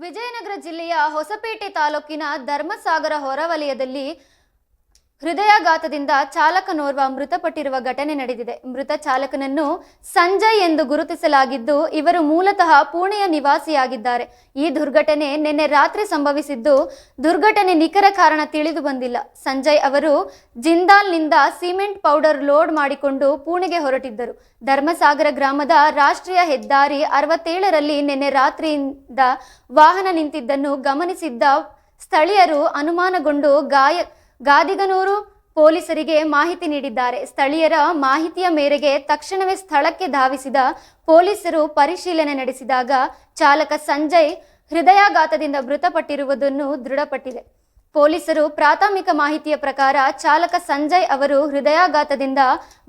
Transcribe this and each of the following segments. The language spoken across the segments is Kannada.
ವಿಜಯನಗರ ಜಿಲ್ಲೆಯ ಹೊಸಪೇಟೆ ತಾಲೂಕಿನ ಧರ್ಮಸಾಗರ ಹೊರವಲಯದಲ್ಲಿ ಹೃದಯಾಘಾತದಿಂದ ಚಾಲಕನೋರ್ವ ಮೃತಪಟ್ಟಿರುವ ಘಟನೆ ನಡೆದಿದೆ. ಮೃತ ಚಾಲಕನನ್ನು ಸಂಜಯ್ ಎಂದು ಗುರುತಿಸಲಾಗಿದ್ದು, ಇವರು ಮೂಲತಃ ಪುಣೆಯ ನಿವಾಸಿಯಾಗಿದ್ದಾರೆ. ಈ ದುರ್ಘಟನೆ ನಿನ್ನೆ ರಾತ್ರಿ ಸಂಭವಿಸಿದ್ದು, ದುರ್ಘಟನೆ ನಿಖರ ಕಾರಣ ತಿಳಿದು ಬಂದಿಲ್ಲ. ಸಂಜಯ್ ಅವರು ಜಿಂದಾಲ್ನಿಂದ ಸಿಮೆಂಟ್ ಪೌಡರ್ ಲೋಡ್ ಮಾಡಿಕೊಂಡು ಪುಣೆಗೆ ಹೊರಟಿದ್ದರು. ಧರ್ಮಸಾಗರ ಗ್ರಾಮದ ರಾಷ್ಟ್ರೀಯ ಹೆದ್ದಾರಿ 67ರಲ್ಲಿ ನಿನ್ನೆ ರಾತ್ರಿಯಿಂದ ವಾಹನ ನಿಂತಿದ್ದನ್ನು ಗಮನಿಸಿದ್ದ ಸ್ಥಳೀಯರು ಅನುಮಾನಗೊಂಡು ಗಾದಿಗನೂರು ಪೊಲೀಸರಿಗೆ ಮಾಹಿತಿ ನೀಡಿದ್ದಾರೆ. ಸ್ಥಳೀಯರ ಮಾಹಿತಿಯ ಮೇರೆಗೆ ತಕ್ಷಣವೇ ಸ್ಥಳಕ್ಕೆ ಧಾವಿಸಿದ ಪೊಲೀಸರು ಪರಿಶೀಲನೆ ನಡೆಸಿದಾಗ ಚಾಲಕ ಸಂಜಯ್ ಹೃದಯಾಘಾತದಿಂದ ಮೃತಪಟ್ಟಿರುವುದನ್ನು ದೃಢಪಟ್ಟಿದೆ. ಪೊಲೀಸರು ಪ್ರಾಥಮಿಕ ಮಾಹಿತಿಯ ಪ್ರಕಾರ ಚಾಲಕ ಸಂಜಯ್ ಅವರು ಹೃದಯಾಘಾತದಿಂದ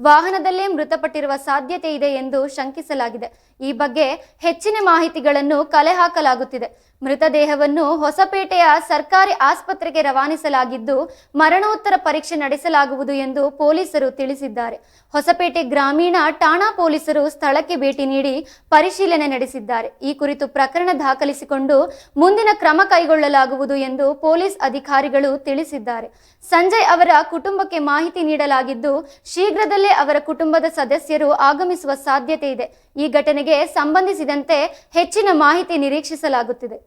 ವಾಹನದಲ್ಲೇ ಮೃತಪಟ್ಟಿರುವ ಸಾಧ್ಯತೆ ಇದೆ ಎಂದು ಶಂಕಿಸಲಾಗಿದೆ. ಈ ಬಗ್ಗೆ ಹೆಚ್ಚಿನ ಮಾಹಿತಿಗಳನ್ನು ಕಲೆ ಹಾಕಲಾಗುತ್ತಿದೆ. ಮೃತದೇಹವನ್ನು ಹೊಸಪೇಟೆಯ ಸರ್ಕಾರಿ ಆಸ್ಪತ್ರೆಗೆ ರವಾನಿಸಲಾಗಿದ್ದು, ಮರಣೋತ್ತರ ಪರೀಕ್ಷೆ ನಡೆಸಲಾಗುವುದು ಎಂದು ಪೊಲೀಸರು ತಿಳಿಸಿದ್ದಾರೆ. ಹೊಸಪೇಟೆ ಗ್ರಾಮೀಣ ಠಾಣಾ ಪೊಲೀಸರು ಸ್ಥಳಕ್ಕೆ ಭೇಟಿ ನೀಡಿ ಪರಿಶೀಲನೆ ನಡೆಸಿದ್ದಾರೆ. ಈ ಕುರಿತು ಪ್ರಕರಣ ದಾಖಲಿಸಿಕೊಂಡು ಮುಂದಿನ ಕ್ರಮ ಕೈಗೊಳ್ಳಲಾಗುವುದು ಎಂದು ಪೊಲೀಸ್ ಅಧಿಕಾರಿಗಳು ತಿಳಿಸಿದ್ದಾರೆ. ಸಂಜಯ್ ಅವರ ಕುಟುಂಬಕ್ಕೆ ಮಾಹಿತಿ ನೀಡಲಾಗಿದ್ದು, ಶೀಘ್ರದಲ್ಲೇ ಅವರ ಕುಟುಂಬದ ಸದಸ್ಯರು ಆಗಮಿಸುವ ಸಾಧ್ಯತೆ ಇದೆ. ಈ ಘಟನೆಗೆ ಸಂಬಂಧಿಸಿದಂತೆ ಹೆಚ್ಚಿನ ಮಾಹಿತಿ ನಿರೀಕ್ಷಿಸಲಾಗುತ್ತಿದೆ.